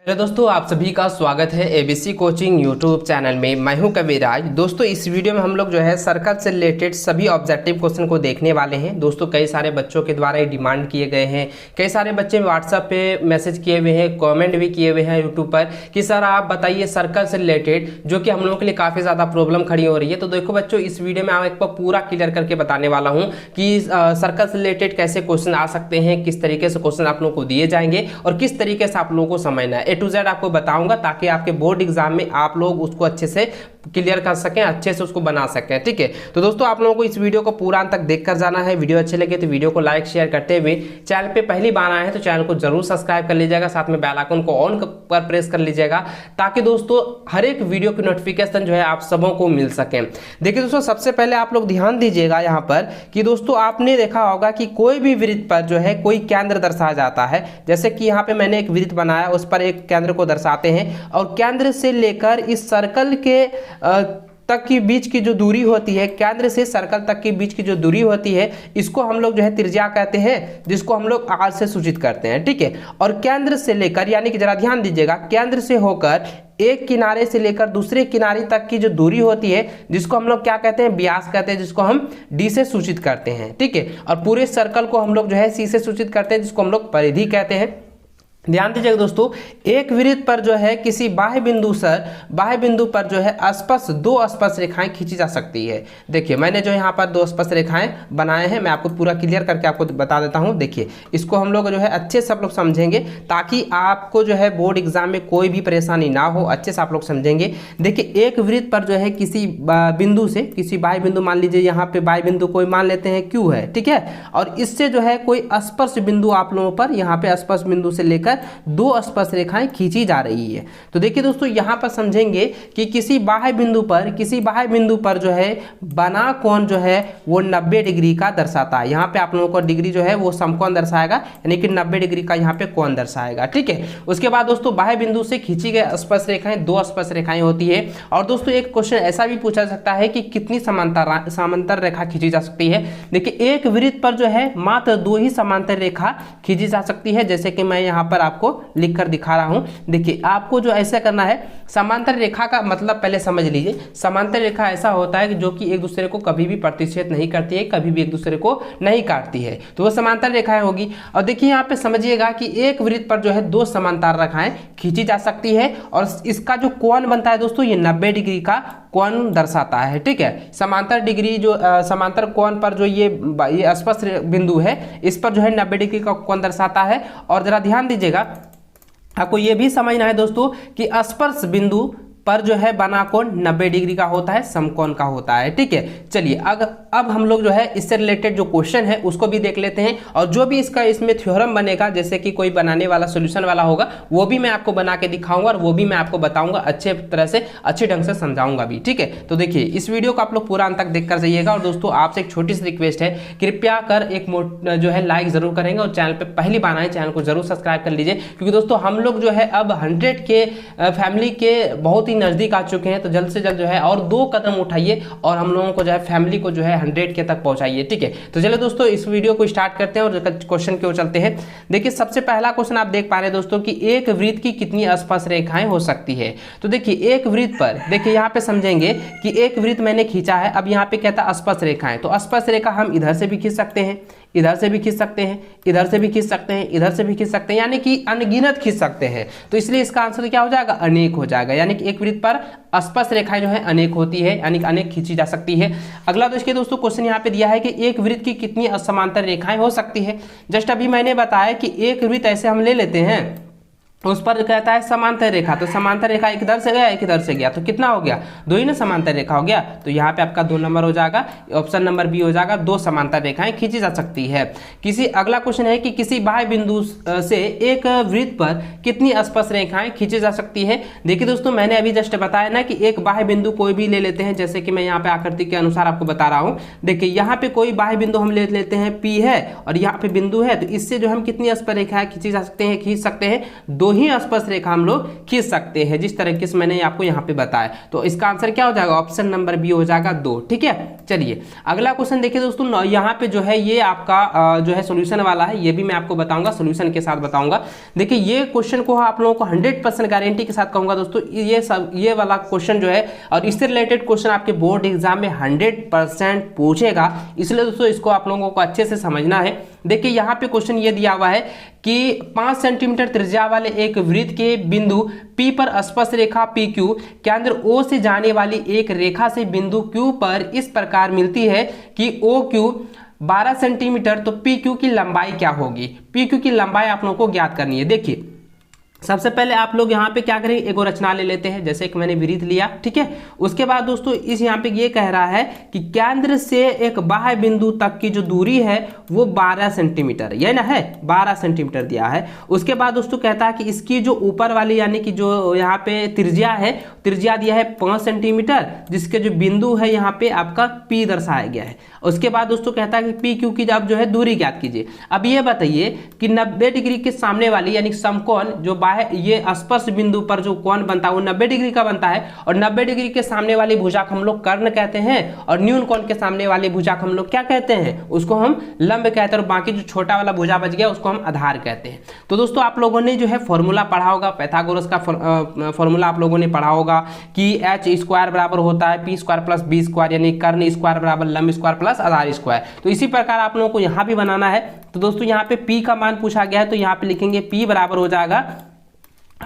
Hello दोस्तों, आप सभी का स्वागत है एबीसी कोचिंग यूट्यूब चैनल में। मैं हूं कविराज। दोस्तों इस वीडियो में हम लोग जो है सर्कल से रिलेटेड सभी ऑब्जेक्टिव क्वेश्चन को देखने वाले हैं। दोस्तों कई सारे बच्चों के द्वारा ये डिमांड किए गए हैं, कई सारे बच्चे व्हाट्सएप पे मैसेज किए हुए हैं, कमेंट भी किए हुए हैं यूट्यूब पर कि सर आप बताइए सर्कल से रिलेटेड, जो कि हम लोगों के लिए काफ़ी ज़्यादा प्रॉब्लम खड़ी हो रही है। तो देखो बच्चों, इस वीडियो में आपको पूरा क्लियर करके बताने वाला हूँ कि सर्कल से रिलेटेड कैसे क्वेश्चन आ सकते हैं, किस तरीके से क्वेश्चन आप लोगों को दिए जाएंगे और किस तरीके से आप लोगों को समझना है। ए टू जेड आपको बताऊंगा ताकि आपके बोर्ड एग्जाम में आप लोग उसको अच्छे से क्लियर कर सकें, अच्छे से उसको बना सकें। ठीक है, तो दोस्तों आप लोगों को इस वीडियो को पूरा अंत तक देखकर जाना है। वीडियो अच्छे लगे तो वीडियो को लाइक शेयर करते हुए चैनल पे पहली बार आए हैं तो चैनल को जरूर सब्सक्राइब कर लीजिएगा, साथ में बेल आइकन को ऑन पर प्रेस कर लीजिएगा ताकि दोस्तों हर एक वीडियो की नोटिफिकेशन जो है आप सबों को मिल सके। देखिए दोस्तों, सबसे पहले आप लोग ध्यान दीजिएगा यहाँ पर कि दोस्तों आपने देखा होगा कि कोई भी वृत्त पर जो है कोई केंद्र दर्शाया जाता है। जैसे कि यहाँ पे मैंने एक वृत्त बनाया, उस पर एक केंद्र को दर्शाते हैं और केंद्र से लेकर इस सर्कल के तक की बीच की जो दूरी होती है, केंद्र से सर्कल तक की बीच की जो दूरी होती है, इसको हम लोग जो है त्रिज्या कहते हैं, जिसको हम लोग आर से सूचित करते हैं। ठीक है, और केंद्र से लेकर, यानी कि जरा ध्यान दीजिएगा, केंद्र से होकर एक किनारे से लेकर दूसरे किनारे तक की जो दूरी होती है, जिसको हम लोग क्या कहते हैं, व्यास कहते हैं, जिसको हम डी से सूचित करते हैं। ठीक है, और पूरे सर्कल को हम लोग जो है सी से सूचित करते हैं, जिसको हम लोग परिधि कहते हैं। ध्यान दीजिएगा दोस्तों, एक वृत्त पर जो है किसी बाह्य बिंदु पर जो है स्पष्ट दो स्पष्ट रेखाएं खींची जा सकती है। देखिए मैंने जो यहाँ पर दो स्पष्ट रेखाएं बनाए हैं, मैं आपको पूरा क्लियर करके आपको बता देता हूँ। देखिए इसको हम लोग जो है अच्छे से आप लोग समझेंगे ताकि आपको जो है बोर्ड एग्जाम में कोई भी परेशानी ना हो, अच्छे से आप लोग समझेंगे। देखिए एक वृत्त पर जो है किसी बिंदु से, किसी बाह्य बिंदु, मान लीजिए यहाँ पे बाह्य बिंदु कोई मान लेते हैं क्यू है, ठीक है, और इससे जो है कोई स्पर्श बिंदु आप लोगों पर, यहाँ पे स्पर्श बिंदु से लेकर दो स्पर्श रेखाएं खींची जा रही है। तो देखिए दोस्तों यहां पर समझेंगे कि किसी बाह्य बिंदु पर जो है बना कोण जो है वो 90 डिग्री का दर्शाता है। यहां पे आप लोगों को डिग्री जो है वो समकोण दर्शाएगा, यानी कि 90 डिग्री का यहां पे कोण दर्शाएगा। ठीक है, उसके बाद दोस्तों बाह्य बिंदु से खींची गई स्पर्श रेखाएं दो स्पर्श रेखाएं होती है। और दोस्तों एक क्वेश्चन ऐसा भी पूछा सकता है कि कितनी समांतर रेखा खींची जा सकती है। देखिए एक वृत्त पर जो है मात्र दो ही समांतर रेखा खींची जा सकती है, जैसे कि मैं यहाँ पर आपको लिख कर दिखा रहा हूं। देखिए आपको जो ऐसा करना है, समांतर रेखा का मतलब पहले समझ लीजिए। समांतर रेखा ऐसा होता है कि जो कि एक दूसरे को कभी भी प्रतिच्छेद नहीं करती है, कभी भी एक दूसरे को नहीं काटती है, तो वो समांतर रेखाएं होगी। और देखिए यहाँ पे समझिएगा कि एक वृत्त पर जो है दो समांतर रेखाएं खींची जा सकती है और इसका जो कोण बनता है दोस्तों, ये 90 डिग्री का कोण दर्शाता है। ठीक है, समांतर डिग्री जो समांतर कोण पर जो ये स्पर्श बिंदु है, इस पर जो है 90 डिग्री का कोण दर्शाता है। और जरा ध्यान दीजिएगा, आपको यह भी समझना है दोस्तों कि स्पर्श बिंदु पर जो है बना कोण 90 डिग्री का होता है, समकोण का होता है। ठीक है, चलिए अब हम लोग जो है इससे रिलेटेड जो क्वेश्चन है उसको भी देख लेते हैं और जो भी इसमें थ्योरम बनेगा, जैसे कि कोई बनाने वाला सॉल्यूशन वाला होगा, वो भी मैं आपको बना के दिखाऊंगा और वो भी मैं आपको बताऊंगा, अच्छे तरह से अच्छे ढंग से समझाऊंगा भी। ठीक है, तो देखिए इस वीडियो को आप लोग पूरा अंत तक देख कर जाइएगा। और दोस्तों आपसे एक छोटी सी रिक्वेस्ट है, कृपया कर एक जो है लाइक जरूर करेंगे और चैनल पर पहली बार आए चैनल को जरूर सब्सक्राइब कर लीजिए, क्योंकि दोस्तों हम लोग जो है अब 100 के फैमिली के बहुत नजदीक आ चुके हैं। तो जल्द से जल्द जो है और 2 कदम उठाइए और हम लोगों को जो है फैमिली को जो है 100 के तक पहुंचाइए। ठीक है, तो चलिए दोस्तों इस वीडियो को स्टार्ट करते हैं और क्वेश्चन की ओर चलते हैं। देखिए सबसे पहला क्वेश्चन आप देख पा रहे हैं दोस्तों कि एक वृत्त की कितनी स्पर्श रेखाएं हो सकती है। तो देखिए एक वृत्त पर, देखिए यहाँ पे समझेंगे कि एक वृत्त मैंने खींचा है, अब यहाँ पे कहता है स्पर्श रेखाएं, तो स्पर्श रेखा हम इधर से भी खींच सकते हैं, इधर से भी खींच सकते हैं, इधर से भी खींच सकते हैं, इधर से भी खींच सकते हैं, यानी कि अनगिनत खींच सकते हैं। तो इसलिए इसका आंसर क्या हो जाएगा, अनेक हो जाएगा। यानी कि एक वृत्त पर स्पर्श रेखाएं जो है अनेक होती है, यानी कि अनेक खींची जा सकती है। अगला तो इसके दोस्तों क्वेश्चन यहाँ पे दिया है कि एक वृत्त की कितनी समांतर रेखाएं हो सकती है। जस्ट अभी मैंने बताया कि एक वृत्त ऐसे हम ले लेते हैं, उस पर कहता है समांतर रेखा, तो समांतर रेखा एक इधर से गया एक इधर से गया, तो कितना हो गया, दो ही ना समांतर रेखा हो गया। तो यहाँ पे आपका 2 नंबर हो जाएगा, ऑप्शन नंबर बी हो जाएगा, 2 समांतर रेखाएं खींची जा सकती है। अगला क्वेश्चन है कि किसी बाह्य बिंदु से एक वृत्त पर कितनी स्पर्श रेखाएं खींची जा सकती है। देखिए दोस्तों मैंने अभी जस्ट बताया ना कि एक बाह्य बिंदु कोई भी ले लेते हैं, जैसे कि मैं यहाँ पे आकृति के अनुसार आपको बता रहा हूँ। देखिए यहाँ पे कोई बाह्य बिंदु हम ले लेते हैं, पी है और यहाँ पे बिंदु है, तो इससे जो हम कितनी स्पर्श रेखाएं खींच सकते हैं, 2 ही स्पर्श रेखा हम लोग खींच सकते हैं, जिस तरीके से मैंने आपको यहाँ पे बताया। तो इसका आंसर क्या हो जाएगा, ऑप्शन नंबर बी हो जाएगा 2। ठीक है, चलिए अगला क्वेश्चन देखिए दोस्तों, यहाँ पे जो है ये आपका जो है सोल्यूशन वाला है, ये भी मैं आपको बताऊंगा, सोल्यूशन के साथ बताऊंगा। देखिए ये क्वेश्चन को आप लोगों को 100% गारंटी के साथ कहूंगा दोस्तों, ये वाला क्वेश्चन जो है और इससे रिलेटेड क्वेश्चन आपके बोर्ड एग्जाम में 100% पूछेगा, इसलिए दोस्तों इसको आप लोगों को अच्छे से समझना है। देखिए यहाँ पे क्वेश्चन ये दिया हुआ है कि 5 सेंटीमीटर त्रिज्या वाले एक वृत्त के बिंदु P पर स्पर्श रेखा PQ केंद्र O से जाने वाली एक रेखा से बिंदु Q पर इस प्रकार मिलती है कि OQ 12 सेंटीमीटर, तो PQ की लंबाई क्या होगी। PQ की लंबाई आप लोगों को ज्ञात करनी है। देखिए सबसे पहले आप लोग यहाँ पे क्या करेंगे, एक और रचना ले लेते हैं, जैसे कि मैंने वृत्त लिया। ठीक है, उसके बाद दोस्तों इस यहाँ पे ये कह रहा है कि केंद्र से एक बाह्य बिंदु तक की जो दूरी है वो 12 सेंटीमीटर, ये ना है 12 सेंटीमीटर दिया है। उसके बाद दोस्तों कहता है कि इसकी जो ऊपर वाली यानी कि जो यहाँ पे त्रिज्या है, त्रिज्या दिया है 5 सेंटीमीटर, जिसके जो बिंदु है यहाँ पे आपका P दर्शाया गया है। उसके बाद दोस्तों कहता है कि PQ की आप जो है दूरी ज्ञात कीजिए। अब ये बताइए कि 90 डिग्री के सामने वाली यानी समकोण जो ये स्पर्श बिंदु पर जो कोण बनता है वो 90 डिग्री का बनता है, और 90 डिग्री के सामने वाली भुजा को हम लोग कर्ण कहते हैं, और न्यून कोण के सामने वाली भुजा को हम लोग क्या कहते हैं, उसको हम लंब कहते हैं, और बाकी जो छोटा वाला भुजा बच गया उसको हम आधार कहते हैं। तो दोस्तों आप लोगों ने जो है फॉर्मूला पढ़ा होगा, पाइथागोरस का फॉर्मूला आप लोगों ने पढ़ा होगा कि h² बराबर होता है p² प्लस b² यानी कर्ण स्क्वायर बराबर लंब स्क्वायर प्लस आधार स्क्वायर। तो इसी प्रकार आप लोगों को यहाँ भी बनाना है। तो दोस्तों यहाँ पे p का मान पूछा गया है, तो यहाँ पे लिखेंगे p बराबर हो जाएगा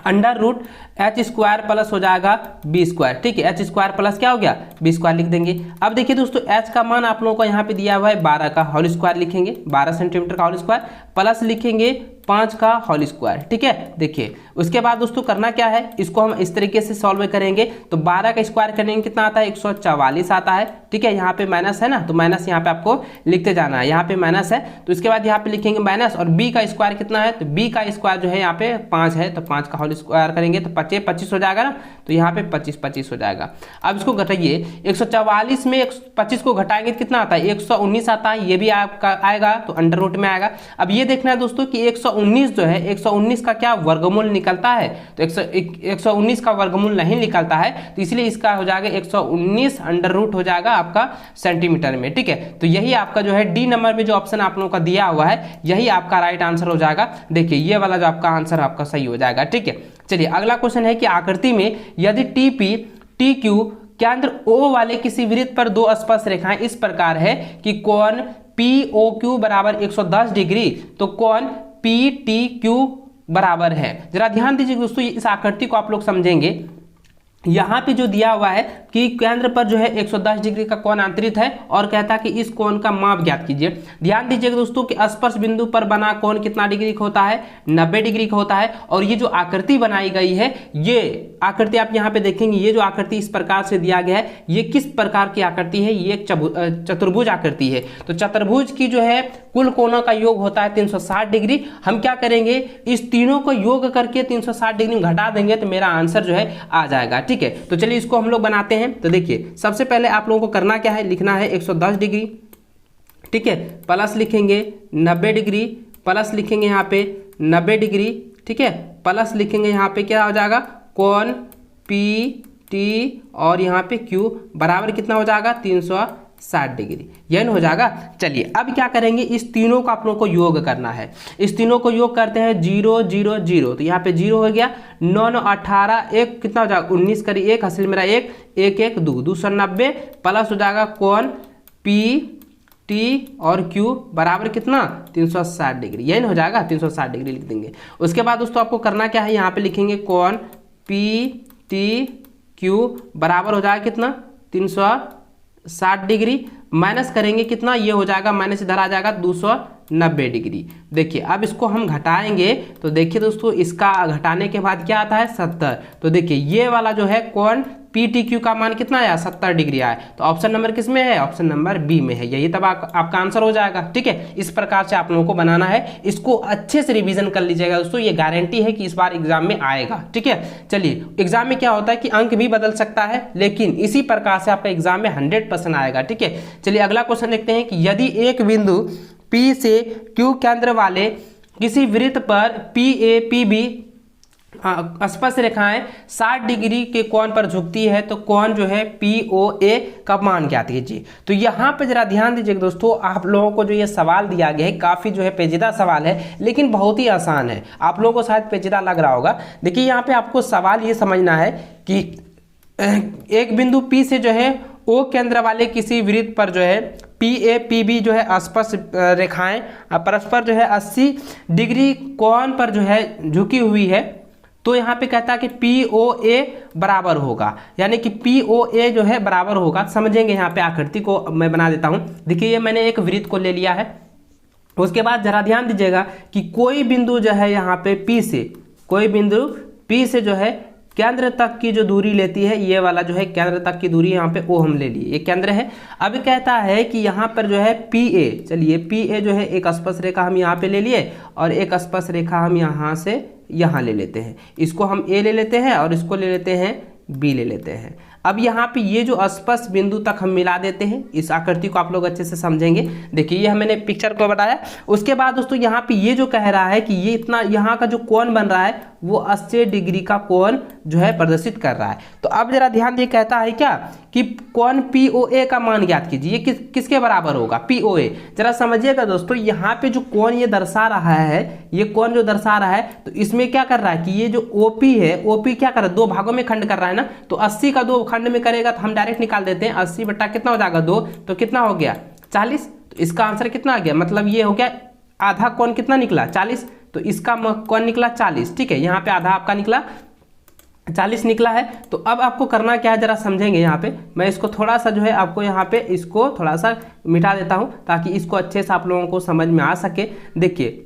√h² प्लस हो जाएगा b²। ठीक है, h² प्लस क्या हो गया b² लिख देंगे। अब देखिए दोस्तों h का मान आप लोगों को यहाँ पे दिया हुआ है 12 का होल स्क्वायर लिखेंगे, 12 सेंटीमीटर का होल स्क्वायर प्लस लिखेंगे 5 का होल स्क्वायर। ठीक है, देखिए उसके बाद दोस्तों करना क्या है, इसको हम इस तरीके से सॉल्व करेंगे। तो 12 का स्क्वायर करेंगे कितना आता है, 144 आता है। ठीक है, यहाँ पे माइनस है ना, तो माइनस यहाँ पे आपको लिखते जाना है, यहाँ पे माइनस है तो इसके बाद यहाँ पे लिखेंगे माइनस, और b का स्क्वायर कितना है, तो b का स्क्वायर जो है यहाँ पे 5 है, तो 5 का होल स्क्वायर करेंगे तो 25 हो जाएगा ना, तो यहाँ पे 25 हो जाएगा। अब इसको घटाइए, 144 में 25 को घटाएंगे तो कितना आता है, 119 आता है, ये भी आपका आएगा तो अंडर रूट में आएगा। अब ये देखना है दोस्तों कि 119 जो है 119 का क्या वर्गमूल निकलता है, तो 119 का वर्गमूल नहीं निकलता है, तो इसलिए इसका हो जाएगा 119 अंडर रूट हो जाएगा आपका सेंटीमीटर में। ठीक है, तो यही आपका जो है डी नंबर में जो ऑप्शन आप लोगों का दिया हुआ है यही आपका राइट आंसर हो जाएगा। देखिए ये वाला जो आपका आंसर आपका सही हो जाएगा। ठीक है, चलिए अगला क्वेश्चन है कि आकृति में यदि TP TQ केंद्र O वाले किसी वृत्त पर दो स्पर्श रेखाएं इस प्रकार है कि कोण POQ बराबर 110 डिग्री, तो कोण PTQ बराबर है। जरा ध्यान दीजिए दोस्तों, इस आकृति को आप लोग समझेंगे। यहाँ पे जो दिया हुआ है कि केंद्र पर जो है 110 डिग्री का कोण अंतरित है, और कहता है कि इस कोण का माप ज्ञात कीजिए। ध्यान दीजिएगा दोस्तों कि स्पर्श बिंदु पर बना कोण कितना डिग्री का होता है, 90 डिग्री का होता है। और ये जो आकृति बनाई गई है, ये आकृति आप यहाँ पे देखेंगे, ये जो आकृति इस प्रकार से दिया गया है, ये किस प्रकार की आकृति है, ये एक चतुर्भुज आकृति है। तो चतुर्भुज की जो है कुल कोणों का योग होता है 360 डिग्री। हम क्या करेंगे, इस तीनों को योग करके 360 डिग्री घटा देंगे तो मेरा आंसर जो है आ जाएगा। ठीक है, तो चलिए इसको हम लोग बनाते हैं। तो देखिए सबसे पहले आप लोगों को करना क्या है, लिखना है 110 डिग्री। ठीक है, प्लस लिखेंगे 90 डिग्री, प्लस लिखेंगे यहाँ पे 90 डिग्री। ठीक है, प्लस लिखेंगे यहाँ पे क्या हो जाएगा, कोण PT और यहाँ पे Q बराबर कितना हो जाएगा 360 डिग्री, यह हो जाएगा। चलिए अब क्या करेंगे, इस तीनों को आप लोगों को योग करना है। इस तीनों को योग करते हैं 0 0 0, तो यहाँ पे 0 हो गया, 9 9 18, 1 कितना हो जाएगा 19 करी 1 हासिल मेरा 1 1 1 2 290 प्लस हो जाएगा कोण PT और Q बराबर कितना 360 डिग्री, यही हो जाएगा 360 डिग्री लिख देंगे। उसके बाद दोस्तों आपको करना क्या है, यहाँ पे लिखेंगे कोण PTQ बराबर हो जाएगा कितना 360 डिग्री, माइनस करेंगे कितना, ये हो जाएगा माइनस इधर आ जाएगा 290 डिग्री। देखिए अब इसको हम घटाएंगे तो देखिए दोस्तों इसका घटाने के बाद क्या आता है 70। तो देखिए ये वाला जो है कोण PTQ का मान कितना आया 70 डिग्री आया। तो ऑप्शन नंबर किस में है, ऑप्शन नंबर बी में है, यही तब आपका आंसर हो जाएगा। ठीक है, इस प्रकार से आप लोगों को बनाना है। इसको अच्छे से रिवीजन कर लीजिएगा दोस्तों, ये गारंटी है कि इस बार एग्जाम में आएगा। ठीक है, चलिए एग्जाम में क्या होता है कि अंक भी बदल सकता है, लेकिन इसी प्रकार से आपका एग्जाम में 100% आएगा। ठीक है, चलिए अगला क्वेश्चन देखते हैं कि यदि एक बिंदु P से Q केंद्र वाले किसी वृत्त पर PA PB स्पर्श रेखाएं 60 डिग्री के कोण पर झुकती है तो कोण जो है POA का मान ज्ञात कीजिए। तो यहाँ पे जरा ध्यान दीजिए दोस्तों, आप लोगों को जो ये सवाल दिया गया है काफ़ी जो है पेचीदा सवाल है, लेकिन बहुत ही आसान है। आप लोगों को शायद पेचीदा लग रहा होगा। देखिए यहाँ पे आपको सवाल ये समझना है कि एक बिंदु P से जो है O केंद्र वाले किसी वृत्त पर जो है PA PB जो है स्पर्श रेखाएं परस्पर जो है 80 डिग्री कोण पर जो है झुकी हुई है, तो यहाँ पे कहता है कि POA बराबर होगा, यानी कि POA जो है बराबर होगा। समझेंगे यहाँ पे आकृति को मैं बना देता हूँ। देखिए ये मैंने एक वृत्त को ले लिया है। उसके बाद जरा ध्यान दीजिएगा कि कोई बिंदु जो है यहाँ पे P से, कोई बिंदु P से जो है केंद्र तक की जो दूरी लेती है, ये वाला जो है केंद्र तक की दूरी यहाँ पे O हम ले लिए, ये केंद्र है। अब कहता है कि यहाँ पर जो है PA, चलिए PA जो है एक स्पर्श रेखा हम यहाँ पे ले लिए और एक स्पर्श रेखा हम यहाँ से यहाँ ले लेते हैं। इसको हम A ले लेते हैं और इसको ले लेते हैं B ले लेते हैं। अब यहाँ पे ये जो स्पर्श बिंदु तक हम मिला देते हैं। इस आकृति को आप लोग अच्छे से समझेंगे। देखिए ये मैंने पिक्चर को बताया। उसके बाद दोस्तों यहाँ पे ये जो कह रहा है कि ये इतना यहाँ का जो कोण बन रहा है वो 80 डिग्री का कोण जो है प्रदर्शित कर रहा है। तो अब जरा ध्यान दिए, कहता है क्या कि कोण POA का मान ज्ञात कीजिए। ये किसके बराबर होगा? POA। जरा समझिएगा दोस्तों, यहाँ पे जो कोण ये दर्शा रहा है, ये कोण जो दर्शा रहा है, तो इसमें क्या कर रहा है कि ये जो OP है, OP क्या कर रहा है, दो भागों में खंड कर रहा है ना। तो 80 का दो खंड में करेगा तो हम डायरेक्ट निकाल देते हैं। 80 बटा कितना हो जाएगा 2, तो कितना हो गया 40। तो इसका आंसर कितना आ गया, मतलब ये हो गया आधा कोण कितना निकला 40। तो इसका कोण निकला 40। ठीक है, यहाँ पे आधा आपका निकला 40 निकला है। तो अब आपको करना क्या है जरा समझेंगे। यहाँ पे मैं इसको थोड़ा सा जो है आपको यहाँ पे इसको थोड़ा सा मिटा देता हूँ ताकि इसको अच्छे से आप लोगों को समझ में आ सके। देखिए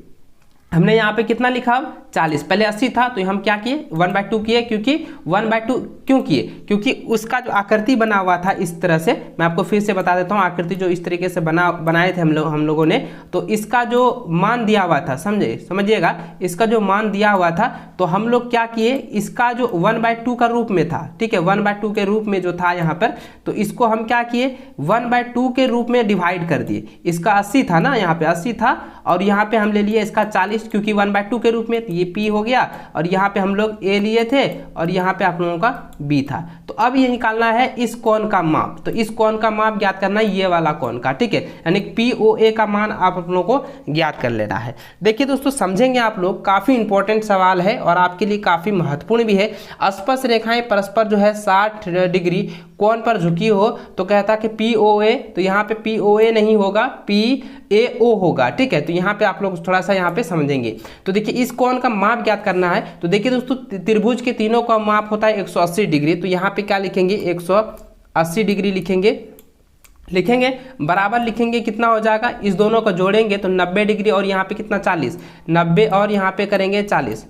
हमने यहाँ पे कितना लिखा 40, पहले 80 था तो हम क्या किए 1/2 किए, क्योंकि 1/2 क्यों किए, क्योंकि उसका जो आकृति बना हुआ था इस तरह से, मैं आपको फिर से बता देता हूँ आकृति जो इस तरीके से बनाए थे हम लोगों ने। तो इसका जो मान दिया हुआ था, समझिएगा, इसका जो मान दिया हुआ था तो हम लोग क्या किए, इसका जो 1/2 का रूप में था, ठीक है, 1/2 के रूप में जो था यहाँ पर, तो इसको हम क्या किए 1/2 के रूप में डिवाइड कर दिए। इसका 80 था ना, यहाँ पे 80 था और यहाँ पे हम ले लिए इसका 40, क्योंकि 1/2 के रूप में, तो ये P हो गया और यहाँ पे हम लोग A लिए थे और यहाँ पे आप लोगों का B था। तो अब ये निकालना है इस कोण का माप। तो इस कोण का माप ज्ञात करना है ये वाला कोण का, ठीक है, यानी POA का मान आप लोगों को ज्ञात कर लेना है। देखिए दोस्तों समझेंगे आप लोग, काफी इंपॉर्टेंट सवाल है और आपके लिए काफी महत्वपूर्ण भी है। स्पर्श रेखाएं परस्पर जो है 60 डिग्री कोण पर झुकी हो तो कहता कि POA, तो यहाँ पे POA नहीं होगा, PAO होगा, ठीक है। तो यहाँ पे आप लोग थोड़ा सा यहाँ पे समझेंगे। तो देखिए इस कोण का माप ज्ञात करना है। तो देखिए दोस्तों त्रिभुज के तीनों का माप होता है 180 डिग्री। तो यहाँ पे क्या लिखेंगे 180 डिग्री लिखेंगे बराबर लिखेंगे, कितना हो जाएगा, इस दोनों को जोड़ेंगे तो 90 डिग्री और यहाँ पे कितना 40, 90 और यहाँ पे करेंगे 40,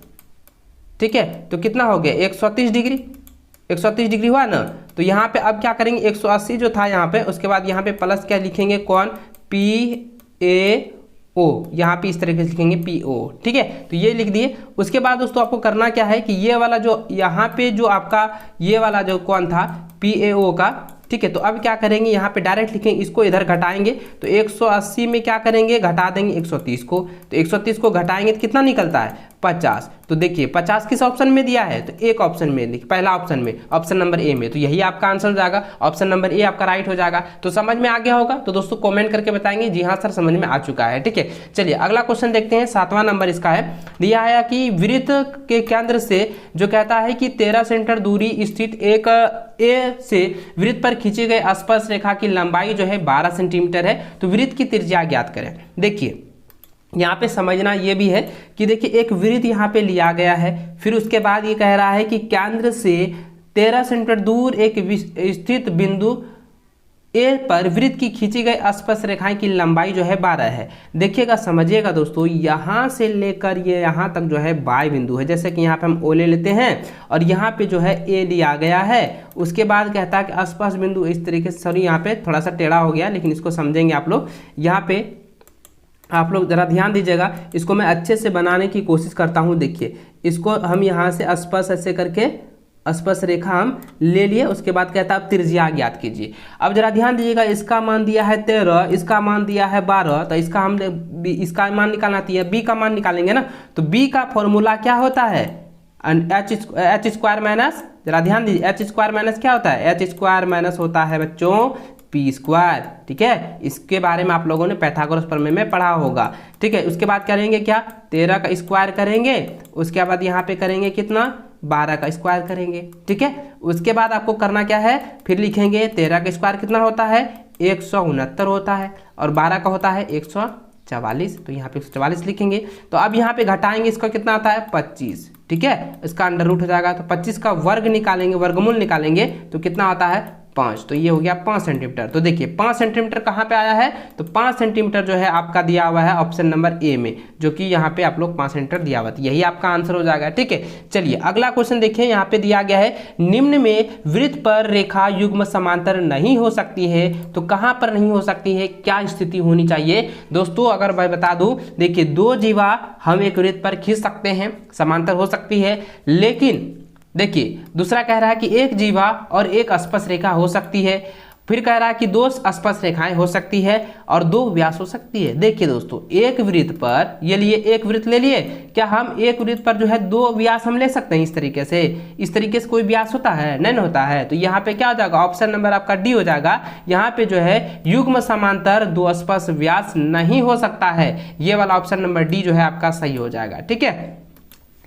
ठीक है। तो कितना हो गया 130 डिग्री, 130 डिग्री हुआ ना। तो यहाँ पे अब क्या करेंगे 180 जो था यहाँ पे, उसके बाद यहाँ पे प्लस क्या लिखेंगे कोण PAO, यहाँ पे इस तरीके से लिखेंगे PO, ठीक है। तो ये लिख दिए। उसके बाद दोस्तों आपको करना क्या है कि ये वाला जो यहाँ पे जो आपका ये वाला जो कोण था PAO का, ठीक है, तो अब क्या करेंगे यहाँ पे डायरेक्ट लिखेंगे, इसको इधर घटाएंगे तो 180 में क्या करेंगे घटा देंगे 130 को। तो 130 को घटाएंगे तो कितना निकलता है 50। तो देखिए 50 किस ऑप्शन में दिया है, तो एक ऑप्शन में, देखिए पहला ऑप्शन में, ऑप्शन नंबर A में। तो यही आपका आंसर हो जाएगा, ऑप्शन नंबर A आपका राइट हो जाएगा। तो समझ में आ गया होगा। तो दोस्तों कमेंट करके बताएंगे जी हाँ सर समझ में आ चुका है, ठीक है। चलिए अगला क्वेश्चन देखते हैं। 7वां नंबर इसका है, दिया है कि वृत्त के केंद्र से जो कहता है कि 13 सेंटीमीटर दूरी स्थित एक A से वृत्त पर खींची गई स्पर्श रेखा की लंबाई जो है 12 सेंटीमीटर है, तो वृत्त की त्रिज्या ज्ञात करें। देखिए यहाँ पे समझना ये भी है कि देखिए एक वृत्त यहाँ पे लिया गया है, फिर उसके बाद ये कह रहा है कि केंद्र से 13 सेंटीमीटर दूर एक स्थित बिंदु A पर वृत्त की खींची गई स्पर्श रेखाएं की लंबाई जो है 12 है। देखिएगा समझिएगा दोस्तों, यहाँ से लेकर ये यहाँ तक जो है बाय बिंदु है, जैसे कि यहाँ पे हम O ले लेते हैं और यहाँ पे जो है A लिया गया है। उसके बाद कहता है कि स्पर्श बिंदु इस तरीके से, सॉरी यहाँ पे थोड़ा सा टेढ़ा हो गया लेकिन इसको समझेंगे आप लोग। यहाँ पे आप लोग ज़रा ध्यान दीजिएगा, इसको मैं अच्छे से बनाने की कोशिश करता हूँ। देखिए इसको हम यहाँ से स्पर्श ऐसे करके स्पर्श रेखा हम ले लिए। उसके बाद कहता है आप त्रिज्या ज्ञात कीजिए। अब जरा ध्यान दीजिएगा, इसका मान दिया है 13, इसका मान दिया है 12, तो इसका मान निकालना चाहिए, B का मान निकालेंगे ना। तो B का फॉर्मूला क्या होता है, एच स्क्वायर माइनस, जरा ध्यान दीजिए, एच स्क्वायर माइनस क्या होता है, एच स्क्वायर माइनस होता है बच्चों पी स्क्वायर, ठीक है। इसके बारे में आप लोगों ने पाइथागोरस प्रमेय में पढ़ा होगा, ठीक है। उसके बाद करेंगे क्या, 13 का स्क्वायर करेंगे, उसके बाद यहाँ पे करेंगे कितना, 12 का स्क्वायर करेंगे, ठीक है। उसके बाद आपको करना क्या है, फिर लिखेंगे 13 का स्क्वायर कितना होता है 169 होता है, और 12 का होता है 144, तो यहाँ पे 144 लिखेंगे। तो अब यहाँ पे घटाएंगे, इसका कितना आता है 25, ठीक है। इसका अंडर रूट हो जाएगा, तो 25 का वर्ग निकालेंगे, वर्गमूल निकालेंगे तो कितना आता है 5, तो ये हो गया 5 सेंटीमीटर। तो देखिए 5 सेंटीमीटर कहाँ पे आया है, तो 5 सेंटीमीटर जो है आपका दिया हुआ है ऑप्शन नंबर ए में, जो कि यहाँ पे आप लोग 5 सेंटीमीटर दिया हुआ है, यही आपका आंसर हो जाएगा, ठीक है। चलिए अगला क्वेश्चन देखिए, यहाँ पे दिया गया है निम्न में वृत्त पर रेखा युग्म समांतर नहीं हो सकती है, तो कहाँ पर नहीं हो सकती है, क्या स्थिति होनी चाहिए। दोस्तों अगर मैं बता दूं, देखिए 2 जीवा हम एक वृत्त पर खींच सकते हैं, समांतर हो सकती है, लेकिन देखिए दूसरा कह रहा है कि एक जीवा और एक स्पर्श रेखा हो सकती है, फिर कह रहा है कि 2 स्पर्श रेखाएं हो सकती है और 2 व्यास हो सकती है। देखिए दोस्तों एक वृत्त पर ये लिए, एक वृत्त ले लिए, क्या हम एक वृत्त पर जो है 2 व्यास हम ले सकते हैं इस तरीके से, इस तरीके से कोई व्यास होता है, नहीं होता है। तो यहाँ पे क्या हो जाएगा, ऑप्शन नंबर आपका डी हो जाएगा। यहाँ पे जो है युग्म समांतर 2 स्पर्श व्यास नहीं हो सकता है, ये वाला ऑप्शन नंबर डी जो है आपका सही हो जाएगा, ठीक है।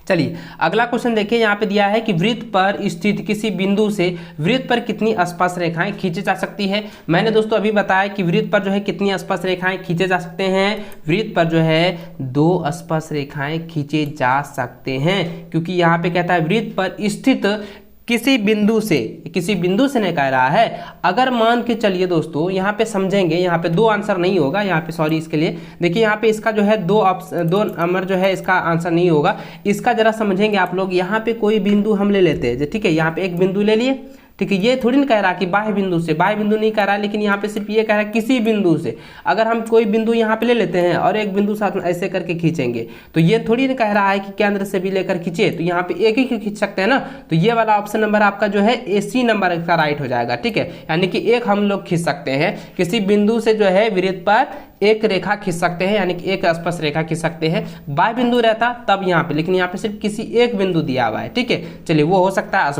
चलिए अगला क्वेश्चन देखिए, यहाँ पे दिया है कि वृत्त पर स्थित किसी बिंदु से वृत्त पर कितनी स्पर्श रेखाएं खींची जा सकती है। मैंने दोस्तों अभी बताया कि वृत्त पर जो है कितनी स्पर्श रेखाएं खींचे जा सकते हैं, वृत्त पर जो है 2 स्पर्श रेखाएं खींचे जा सकते हैं, क्योंकि यहाँ पे कहता है वृत्त पर स्थित किसी बिंदु से नहीं कह रहा है। अगर मान के चलिए दोस्तों, यहाँ पे समझेंगे, यहाँ पे 2 आंसर नहीं होगा, यहाँ पे सॉरी इसके लिए, देखिए यहाँ पे इसका जो है 2 नंबर जो है इसका आंसर नहीं होगा। इसका जरा समझेंगे आप लोग, यहाँ पे कोई बिंदु हम ले लेते हैं, ठीक है, यहाँ पे एक बिंदु ले लिए, ठीक है। ये थोड़ी ना कह रहा कि बाह्य बिंदु से, बाह्य बिंदु नहीं कह रहा, लेकिन यहाँ पे सिर्फ ये कह रहा है किसी बिंदु से। अगर हम कोई बिंदु यहाँ पे ले लेते हैं और एक बिंदु साथ में ऐसे करके खींचेंगे, तो ये थोड़ी ना कह रहा है कि केंद्र से भी लेकर खींचे, तो यहाँ पे एक ही खींच सकते हैं ना। तो ये वाला ऑप्शन नंबर आपका जो है AC नंबर इसका राइट हो जाएगा, ठीक है। यानी कि एक हम लोग खींच सकते हैं, किसी बिंदु से जो है वृत्त पर एक रेखा खींच सकते हैं, यानी कि एक स्पर्श रेखा खींच सकते हैं। बाह्य बिंदु रहता तब यहाँ पे, लेकिन यहाँ पे सिर्फ किसी एक बिंदु दिया हुआ है, ठीक है। चलिए वो हो सकता है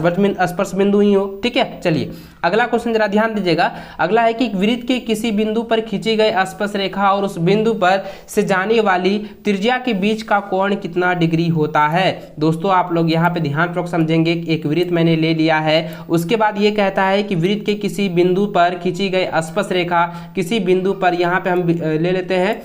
स्पर्श बिंदु ही हो, ठीक है। चलिए अगला क्वेश्चन जरा ध्यान दीजिएगा। अगला है कि वृत्त के किसी बिंदु पर खींची गई स्पर्श रेखा और उस बिंदु पर से जाने वाली त्रिज्या के बीच का कोण कितना डिग्री होता है। दोस्तों आप लोग यहाँ पे ध्यानपूर्वक समझेंगे। एक वृत्त मैंने ले लिया है, उसके बाद ये कहता है कि वृत्त के किसी बिंदु पर खींची गई स्पर्श रेखा, किसी बिंदु पर यहाँ पे हम ले लेते हैं,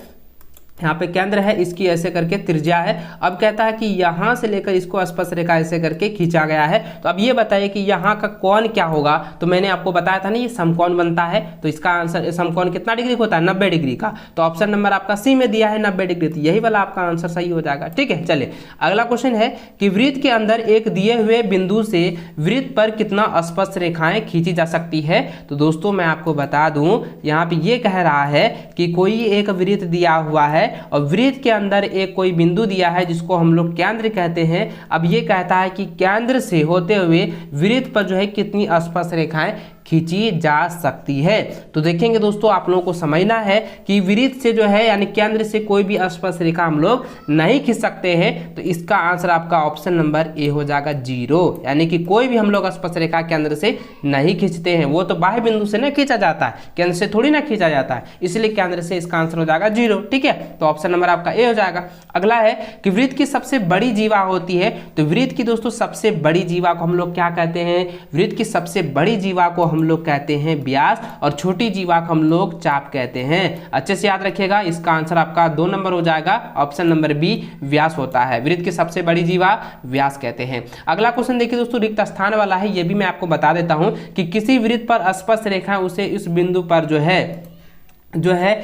यहाँ पे केंद्र है, इसकी ऐसे करके त्रिज्या है। अब कहता है कि यहाँ से लेकर इसको स्पर्श रेखा ऐसे करके खींचा गया है। तो अब ये बताइए कि यहाँ का कोण क्या होगा। तो मैंने आपको बताया था ना ये समकोण बनता है, तो इसका आंसर समकोण कितना डिग्री होता है 90 डिग्री का। तो ऑप्शन नंबर आपका सी में दिया है 90 डिग्री, तो यही वाला आपका आंसर सही हो जाएगा, ठीक है। चलिए अगला क्वेश्चन है कि वृत्त के अंदर एक दिए हुए बिंदु से वृत्त पर कितना स्पर्श रेखाएं खींची जा सकती है। तो दोस्तों मैं आपको बता दूं, यहाँ पे ये कह रहा है कि कोई एक वृत्त दिया हुआ है और वृत्त के अंदर एक कोई बिंदु दिया है जिसको हम लोग केंद्र कहते हैं। अब ये कहता है कि केंद्र से होते हुए वृत्त पर जो है कितनी स्पर्श रेखाएं खींची जा सकती है। तो देखेंगे दोस्तों आप लोगों को समझना है कि वृत्त से जो है यानी केंद्र से कोई भी स्पर्श रेखा हम लोग नहीं खींच सकते हैं। तो इसका आंसर आपका ऑप्शन नंबर ए हो जाएगा 0, यानी कि कोई भी हम लोग स्पर्श रेखा केंद्र से नहीं खींचते हैं। वो तो बाह्य बिंदु से ना खींचा जाता है, केंद्र से थोड़ी ना खींचा जाता है, इसलिए केंद्र से इसका आंसर हो जाएगा 0, ठीक है। तो ऑप्शन नंबर आपका ए हो जाएगा। अगला है कि वृत्त की सबसे बड़ी जीवा होती है। तो वृत्त की दोस्तों सबसे बड़ी जीवा को हम लोग क्या कहते हैं, वृत्त की सबसे बड़ी जीवा को हम लोग कहते हैं व्यास, और छोटी जीवा को हम लोग चाप कहते हैं। अच्छे से याद रखिएगा, इसका आंसर आपका 2 नंबर हो जाएगा, ऑप्शन नंबर बी व्यास होता है। वृत्त की सबसे बड़ी जीवा व्यास कहते हैं। अगला क्वेश्चन देखिए दोस्तों, रिक्त स्थान वाला है, ये भी मैं आपको बता देता हूं कि किसी वृत्त पर स्पर्श रेखा उसे इस बिंदु पर जो है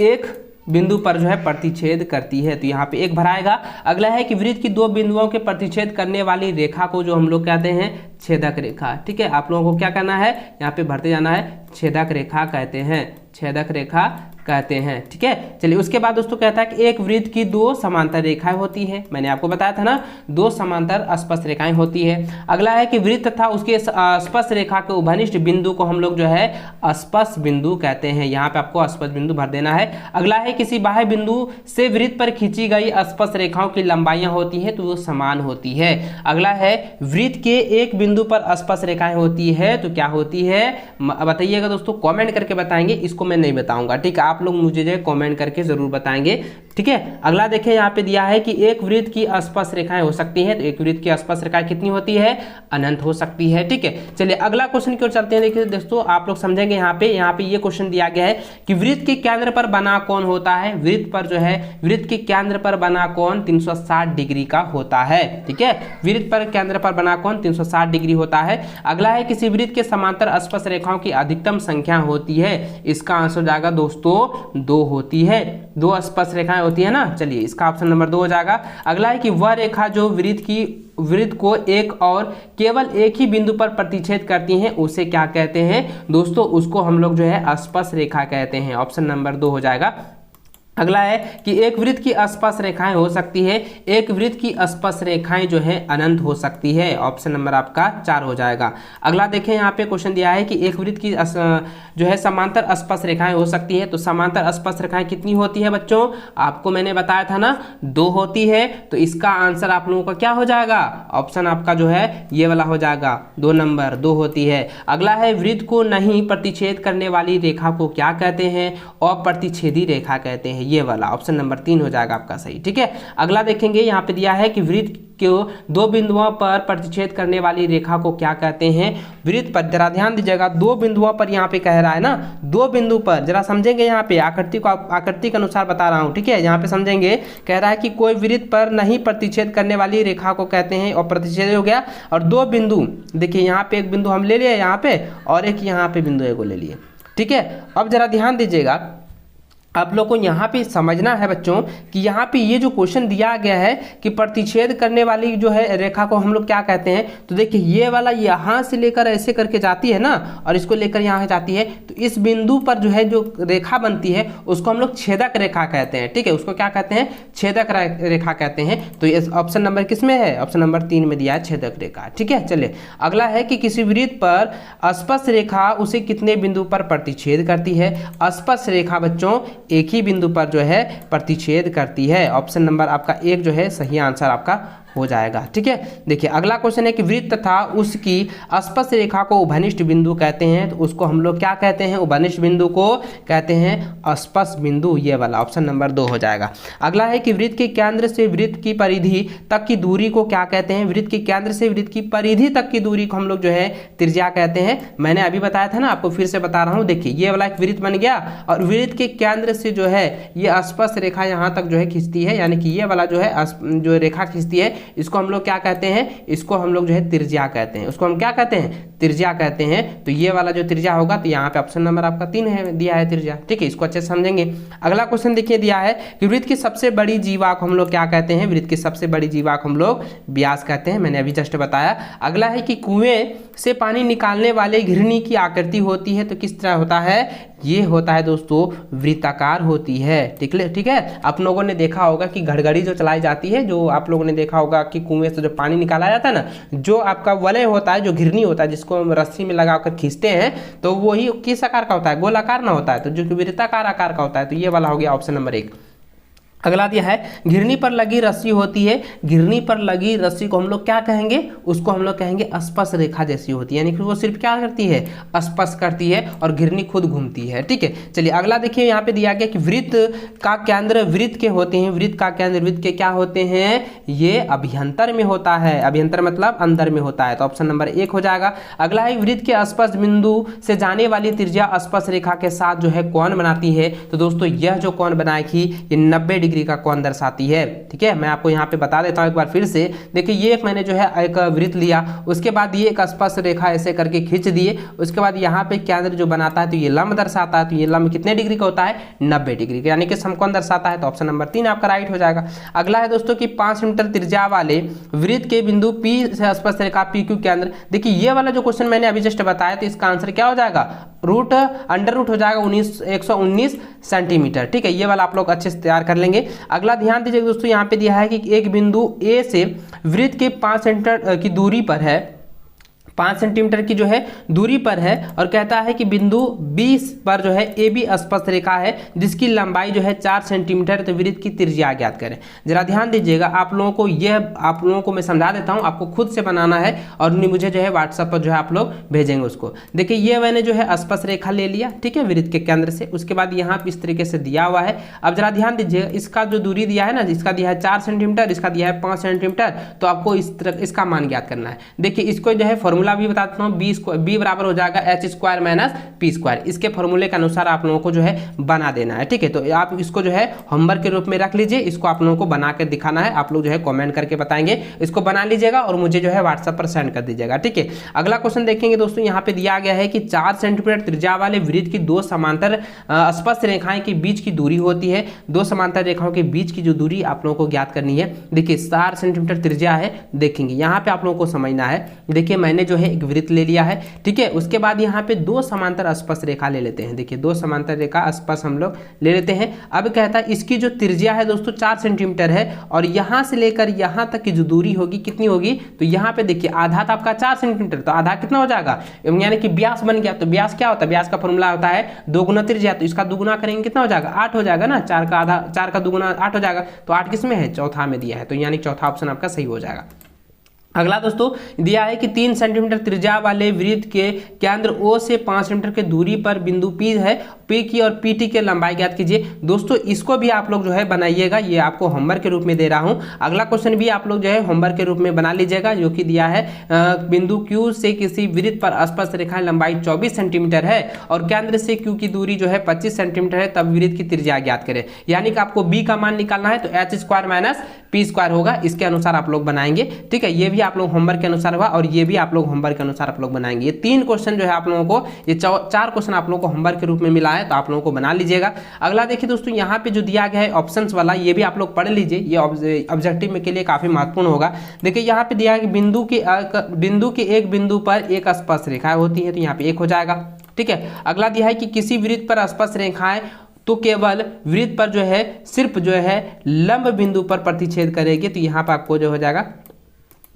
एक बिंदु पर जो है प्रतिच्छेद करती है। तो यहाँ पे 1 भराएगा। अगला है कि वृत्त की 2 बिंदुओं के प्रतिच्छेद करने वाली रेखा को जो हम लोग कहते हैं छेदक रेखा, ठीक है। आप लोगों को क्या करना है, यहाँ पे भरते जाना है, छेदक रेखा कहते हैं, छेदक रेखा कहते हैं। ठीक है, चलिए उसके बाद दोस्तों कहता है कि एक वृत्त की दो समांतर रेखाएं होती है। मैंने आपको बताया था ना, दो समांतर स्पर्श रेखाएं होती है। अगला है कि वृत्त तथा उसके स्पर्श रेखा के उभयनिष्ठ बिंदु को हम लोग जो है स्पर्श बिंदु कहते हैं। यहाँ पे आपको स्पर्श बिंदु भर देना है। अगला है किसी बाह्य बिंदु से वृत्त पर खींची गई स्पर्श रेखाओं की लंबाइयां होती है तो वो समान होती है। अगला है वृत्त के एक बिंदु पर स्पर्श रेखाएं होती है तो क्या होती है, बताइएगा दोस्तों, कमेंट करके बताएंगे, इसको मैं नहीं बताऊंगा। ठीक है, आप लोग मुझे जो कमेंट करके जरूर बताएंगे। ठीक है, अगला देखिए यहाँ पे दिया है कि एक वृत्त की स्पर्श रेखाएं हो सकती हैं, तो एक वृत्त की स्पर्श रेखाएं कितनी होती है, अनंत हो सकती है। ठीक है, चलिए अगला क्वेश्चन की ओर चलते हैं। देखिए दोस्तों, आप लोग समझेंगे यहाँ पे ये क्वेश्चन दिया गया है कि वृत्त के केंद्र पर बना कोण होता है। वृत्त पर जो है, वृत्त के केंद्र पर बना कोण 360 डिग्री का होता है। ठीक है, वृत्त पर केंद्र पर बना कोण 360 डिग्री होता है। अगला है किसी वृत्त के समांतर स्पर्श रेखाओं की अधिकतम संख्या होती है। इसका आंसर हो जाएगा दोस्तों 2 होती है, 2 स्पर्श रेखाएं होती है ना। चलिए इसका ऑप्शन नंबर 2 हो जाएगा। अगला है कि वह रेखा जो वृत्त को एक और केवल एक ही बिंदु पर प्रतिच्छेद करती हैं उसे क्या कहते हैं दोस्तों, उसको हम लोग जो है स्पर्श रेखा कहते हैं। ऑप्शन नंबर 2 हो जाएगा। अगला है कि एक वृत्त की स्पर्श रेखाएं हो सकती है, एक वृत्त की स्पर्श रेखाएं जो है अनंत हो सकती है। ऑप्शन नंबर आपका 4 हो जाएगा। अगला देखें, यहाँ पे क्वेश्चन दिया है कि एक वृत्त की जो है समांतर स्पर्श रेखाएं हो सकती है, तो समांतर स्पर्श रेखाएं कितनी होती है बच्चों, आपको मैंने बताया था ना 2 होती है। तो इसका आंसर आप लोगों का क्या हो जाएगा, ऑप्शन आपका जो है ये वाला हो जाएगा, 2 नंबर 2 होती है। अगला है वृत्त को नहीं प्रतिच्छेद करने वाली रेखा को क्या कहते हैं, अप्रतिच्छेदी रेखा कहते हैं। ये वाला ऑप्शन नंबर 3 हो जाएगा आपका सही। ठीक है, अगला देखेंगे, यहाँ पे दिया है कि वृत्त को 2 बिंदुओं पर प्रतिच्छेद करने वाली रेखा को क्या कहते हैं। वृत्त पर जरा ध्यान दीजिएगा, 2 बिंदुओं पर यहाँ पे कह रहा है ना, 2 बिंदु पर जरा समझेंगे। यहाँ पे आकृति के अनुसार बता रहा हूँ। ठीक है, यहाँ पे समझेंगे, कह रहा है कि कोई वृत्त पर नहीं प्रतिच्छेद करने वाली रेखा को कहते हैं, और प्रतिच्छेद हो गया। और 2 बिंदु, देखिए यहाँ पे एक बिंदु हम ले लिए यहाँ पे, और एक यहाँ पे बिंदु एक ले लिए। ठीक है, अब जरा ध्यान दीजिएगा, आप लोग को यहाँ पे समझना है बच्चों कि यहाँ पे ये जो क्वेश्चन दिया गया है कि प्रतिच्छेद करने वाली जो है रेखा को हम लोग क्या कहते हैं। तो देखिए ये वाला यहाँ से लेकर ऐसे करके जाती है ना, और इसको लेकर यहाँ जाती है, तो इस बिंदु पर जो है जो रेखा बनती है उसको हम लोग छेदक रेखा कहते हैं। ठीक है, उसको क्या कहते हैं, छेदक रेखा कहते हैं। तो ये ऑप्शन नंबर किस में है, ऑप्शन नंबर 3 में दिया है, छेदक रेखा। ठीक है, चलिए अगला है कि किसी वृत्त पर स्पर्श रेखा उसे कितने बिंदु पर प्रतिच्छेद करती है। स्पर्श रेखा बच्चों एक ही बिंदु पर जो है प्रतिच्छेद करती है। ऑप्शन नंबर आपका 1 जो है सही आंसर आपका हो जाएगा। ठीक है, देखिए अगला क्वेश्चन है कि वृत्त तथा उसकी स्पर्श रेखा को उभयनिष्ठ बिंदु कहते हैं, तो उसको हम लोग क्या कहते हैं, उभयनिष्ठ बिंदु को कहते हैं स्पर्श बिंदु। ये वाला ऑप्शन नंबर 2 हो जाएगा। अगला है कि वृत्त के केंद्र से वृत्त की परिधि तक की दूरी को क्या कहते हैं। वृत्त के केंद्र से वृत्त की परिधि तक की दूरी को हम लोग जो है त्रिज्या कहते हैं। मैंने अभी बताया था ना, आपको फिर से बता रहा हूँ। देखिए ये वाला एक वृत्त बन गया, और वृत्त के केंद्र से जो है ये स्पर्श रेखा यहाँ तक जो है खींचती है, यानी कि ये वाला जो है जो रेखा खींचती है, इसको हम लोग क्या कहते हैं, इसको हम लोग जो है त्रिज्या कहते हैं। उसको हम क्या कहते हैं, त्रिज्या कहते हैं। तो ये वाला जो त्रिज्या होगा, तो यहाँ पे ऑप्शन नंबर आपका 3 है, दिया है त्रिज्या। ठीक है, इसको अच्छे से समझेंगे। अगला क्वेश्चन देखिए दिया है कि वृत्त की सबसे बड़ी जीवा को हम लोग क्या कहते हैं। वृत्त की सबसे बड़ी जीवा को हम लोग व्यास कहते हैं, मैंने अभी जस्ट बताया। अगला है कि कुएं से पानी निकालने वाले घिरनी की आकृति होती है, तो किस तरह होता है, ये होता है दोस्तों वृत्ताकार होती है। ठीक है, आप लोगों ने देखा होगा कि घड़घड़ी जो चलाई जाती है, जो आप लोगों ने देखा होगा कि कुएं से जो पानी निकाला जाता है ना, जो आपका वलय होता है, जो घिरनी होता है, जिसको हम रस्सी में लगाकर खींचते हैं, तो वही किस आकार का होता है, गोलाकार ना होता है, तो जो कि वृत्ताकार आकार का होता है। तो ये वाला हो गया ऑप्शन नंबर 1। अगला दिया है घिरनी पर लगी रस्सी होती है। घिरनी पर लगी रस्सी को हम लोग क्या कहेंगे, उसको हम लोग कहेंगे स्पर्श रेखा जैसी होती है, यानी कि वो सिर्फ क्या करती है, स्पर्श करती है, और घिरनी खुद घूमती है। ठीक है, चलिए अगला देखिए, यहाँ पे दिया गया कि वृत्त का केंद्र वृत्त के होते हैं। वृत्त का केंद्र वृत्त के क्या होते हैं, ये अभ्यंतर में होता है। अभ्यंतर मतलब अंदर में होता है, तो ऑप्शन नंबर 1 हो जाएगा। अगला है वृत्त के स्पर्श बिंदु से जाने वाली त्रिज्या स्पर्श रेखा के साथ जो है कोण बनाती है। तो दोस्तों यह जो कोण बनाएगी ये 90 डिग्री का कोण दर्शाती है। ठीक है, मैं आपको यहाँ पे बता देता हूँ एक बार फिर से। देखिए ये एक मैंने जो है एक वृत्त लिया, उसके बाद ये एक स्पर्श रेखा ऐसे करके खींच दिए, उसके बाद यहाँ पे केंद्र जो बनाता है तो ये लंब दर्शाता है। तो ये लंब कितने डिग्री का होता है, 90 डिग्री का, यानी कि समकोण दर्शाता है। तो ऑप्शन नंबर 3 आपका राइट हो जाएगा। अगला है दोस्तों कि 5 मीटर त्रिज्या वाले वृत्त के बिंदु P से स्पर्श रेखा PQ केंद्र। देखिए ये वाला जो क्वेश्चन मैंने अभी जस्ट बताया, तो इसका आंसर क्या हो जाएगा, रूट अंडर रूट हो जाएगा 119 सेंटीमीटर। ठीक है, ये वाला आप लोग अच्छे से तैयार कर लेंगे। अगला ध्यान दीजिए दोस्तों, यहाँ पे दिया है कि एक बिंदु ए से वृत्त के 5 सेंटीमीटर की दूरी पर है, 5 सेंटीमीटर की जो है दूरी पर है, और कहता है कि बिंदु 20 पर जो है ए बी स्पर्श रेखा है जिसकी लंबाई जो है 4 सेंटीमीटर, तो वृत्त की त्रिज्या ज्ञात करें। जरा ध्यान दीजिएगा, आप लोगों को मैं समझा देता हूं, आपको खुद से बनाना है और मुझे जो है व्हाट्सएप पर जो है आप लोग भेजेंगे उसको। देखिए ये मैंने जो है स्पर्श रेखा ले लिया, ठीक है, वृत्त के केंद्र से। उसके बाद यहाँ पे इस तरीके से दिया हुआ है। अब जरा ध्यान दीजिएगा, इसका जो दूरी दिया है ना, इसका दिया है 4 सेंटीमीटर, इसका दिया है 5 सेंटीमीटर, तो आपको इस तरह इसका मान ज्ञात करना है। देखिए इसको जो है फॉर्मूला भी बताता हूँ, बी बराबर हो जाएगा H square minus P square. इसके फॉर्मूले के अनुसार आप लोगों को जो है बना देना है। ठीक है, तो आप इसको जो है होमवर्क के रूप में रख लीजिए, इसको आप लोगों को बना कर दिखाना है। आप लोग जो है कमेंट करके बताएंगे, इसको बना लीजिएगा और मुझे जो है व्हाट्सएप पर सेंड कर दीजिएगा। ठीक है, अगला क्वेश्चन देखेंगे दोस्तों, यहाँ पे दिया गया है कि 4 सेंटीमीटर त्रिज्या वाले वृत्त की 2 समांतर स्पर्श रेखाएं के बीच की दूरी होती है। 2 समांतर रेखाओं के बीच की जो दूरी आप लोगों को ज्ञात करनी है। देखिए 4 सेंटीमीटर त्रिज्या है, देखेंगे यहाँ पे आप लोगों को समझना है। देखिए मैंने जो है एक वृत्त ले लिया है, ठीक है, उसके बाद यहाँ पे 2 समांतर स्पर्श रेखा ले लेते हैं। देखिए 2 समांतर रेखा स्पर्श हम लोग ले लेते हैं। अब कहता है इसकी जो त्रिज्या है दोस्तों 4 सेंटीमीटर है, और यहाँ से लेकर यहाँ तक की जो दूरी होगी कितनी होगी, तो यहाँ पे देखिए आधा तो आपका 4 सेंटीमीटर, तो आधा कितना हो जाएगा, यानी कि व्यास बन गया। तो व्यास क्या होता है, व्यास का फॉर्मूला होता है 2 गुना त्रिज्या, तो इसका दुगुना करेंगे कितना हो जाएगा, 8 हो जाएगा ना। 4 का आधा, 4 का दुगुना 8 हो जाएगा, तो 8 किस में है, चौथा में दिया है, तो यानी चौथा ऑप्शन आपका सही हो जाएगा। अगला दोस्तों दिया है कि 3 सेंटीमीटर त्रिज्या वाले वृत्त के केंद्र O से 5 सेंटीमीटर की दूरी पर बिंदु P है, P की और PT के लंबाई ज्ञात कीजिए। दोस्तों इसको भी आप लोग जो है बनाइएगा, ये आपको होमवर्क के रूप में दे रहा हूं। अगला क्वेश्चन भी आप लोग जो है होमवर्क के रूप में बना लीजिएगा, जो कि दिया है बिंदु Q से किसी वृत्त पर स्पर्श रेखाएं लंबाई 24 सेंटीमीटर है और केंद्र से Q की दूरी जो है 25 सेंटीमीटर है, तब वृत्त की त्रिज्या ज्ञात करें। यानी कि आपको B का मान निकालना है, तो H square minus P square होगा, इसके अनुसार आप लोग बनाएंगे। ठीक है, ये भी आप लोग होमवर्क के अनुसार हुआ और ये भी आप लोग होमवर्क के अनुसार आप लोग बनाएंगे। ये 3 क्वेश्चन जो है आप लोगों को, ये 4 क्वेश्चन आप लोगों को होमवर्क के रूप में मिला है, तो आप लोगों को बना लीजिएगा। अगला देखिए दोस्तों, यहाँ पे जो दिया गया है ऑप्शंस वाला, ये भी आप लोग पढ़ लीजिए, ये ऑब्जेक्टिव में के लिए काफी महत्वपूर्ण होगा। देखिए यहाँ पे दिया है कि बिंदु के एक बिंदु पर एक स्पर्श रेखा होती है, तो यहाँ पे 1 हो जाएगा। ठीक है, अगला दिया है कि किसी वृत्त पर स्पर्श रेखाएं तो केवल वृत्त पर जो है सिर्फ जो है लंब बिंदु पर प्रतिच्छेद करेगी, तो यहाँ पर आपको जो हो जाएगा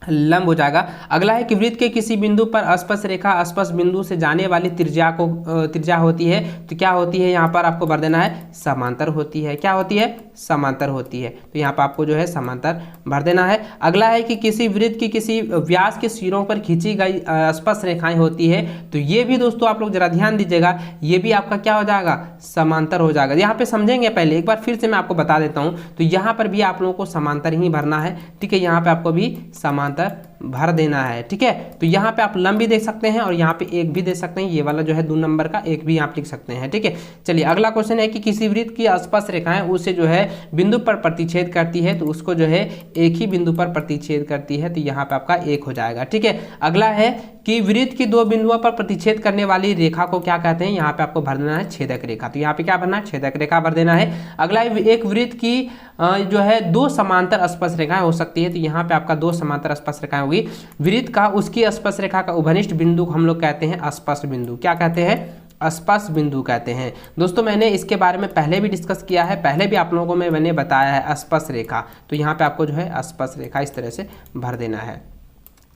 लंब हो जाएगा। अगला है कि वृत्त के किसी बिंदु पर स्पर्श रेखा स्पर्श बिंदु से जाने वाली त्रिज्या होती है, तो क्या होती है, यहाँ पर आपको भर देना है समांतर होती है। क्या होती है, समांतर होती है, तो यहाँ पर आपको जो है समांतर भर देना है। अगला है कि किसी वृत्त की किसी व्यास के सिरों पर खींची गई स्पर्श रेखाएं होती है, तो ये भी दोस्तों आप लोग जरा ध्यान दीजिएगा, ये भी आपका क्या हो जाएगा, समांतर हो जाएगा। यहाँ पे समझेंगे पहले, एक बार फिर से मैं आपको बता देता हूँ, तो यहाँ पर भी आप लोगों को समांतर ही भरना है। ठीक है, यहाँ पे आपको भी समांतर भर देना है। ठीक है, तो यहाँ पे आप लंब भी देख सकते हैं और यहाँ पे 1 भी दे सकते हैं, ये वाला जो है 2 नंबर का 1 भी आप लिख सकते हैं। ठीक है, चलिए अगला क्वेश्चन है कि किसी वृत्त की स्पर्श रेखाएं उसे जो है बिंदु पर प्रतिच्छेद करती है, तो उसको जो है एक ही बिंदु पर प्रतिच्छेद करती है, तो यहाँ पे आपका 1 हो जाएगा। ठीक है, अगला है कि वृत्त की 2 बिंदुओं पर प्रतिच्छेद करने वाली रेखा को क्या कहते हैं, यहाँ पे आपको भर देना है छेदक रेखा, तो यहाँ पे क्या भरना है, छेदक रेखा भर देना है। अगला एक वृत्त की जो है 2 समांतर स्पर्श रेखाएं हो सकती है, तो यहाँ पे आपका 2 समांतर स्पर्श रेखाएं होगी। वृत्त का उसकी स्पर्श रेखा का उभनिष्ठ बिंदु हम लोग कहते हैं स्पर्श बिंदु। क्या कहते हैं, स्पर्श बिंदु कहते हैं। दोस्तों मैंने इसके बारे में पहले भी डिस्कस किया है, पहले भी आप लोगों को मैंने बताया है स्पर्श रेखा, तो यहाँ पे आपको जो है स्पर्श रेखा इस तरह से भर देना है।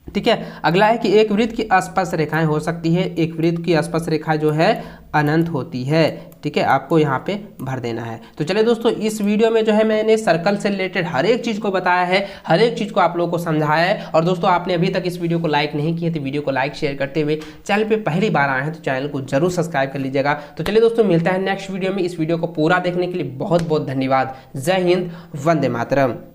ठीक है, अगला है कि एक वृत्त की स्पर्श रेखाएं हो सकती है, एक वृत्त की स्पर्श रेखा जो है अनंत होती है। ठीक है, आपको यहाँ पे भर देना है। तो चलिए दोस्तों, इस वीडियो में जो है मैंने सर्कल से रिलेटेड हर एक चीज़ को बताया है, हर एक चीज़ को आप लोगों को समझाया है। और दोस्तों आपने अभी तक इस वीडियो को लाइक नहीं किया, तो वीडियो को लाइक शेयर करते हुए चैनल पे पहली बार आए हैं तो चैनल को जरूर सब्सक्राइब कर लीजिएगा। तो चलिए दोस्तों, मिलता है नेक्स्ट वीडियो में। इस वीडियो को पूरा देखने के लिए बहुत बहुत धन्यवाद। जय हिंद, वंदे मातरम।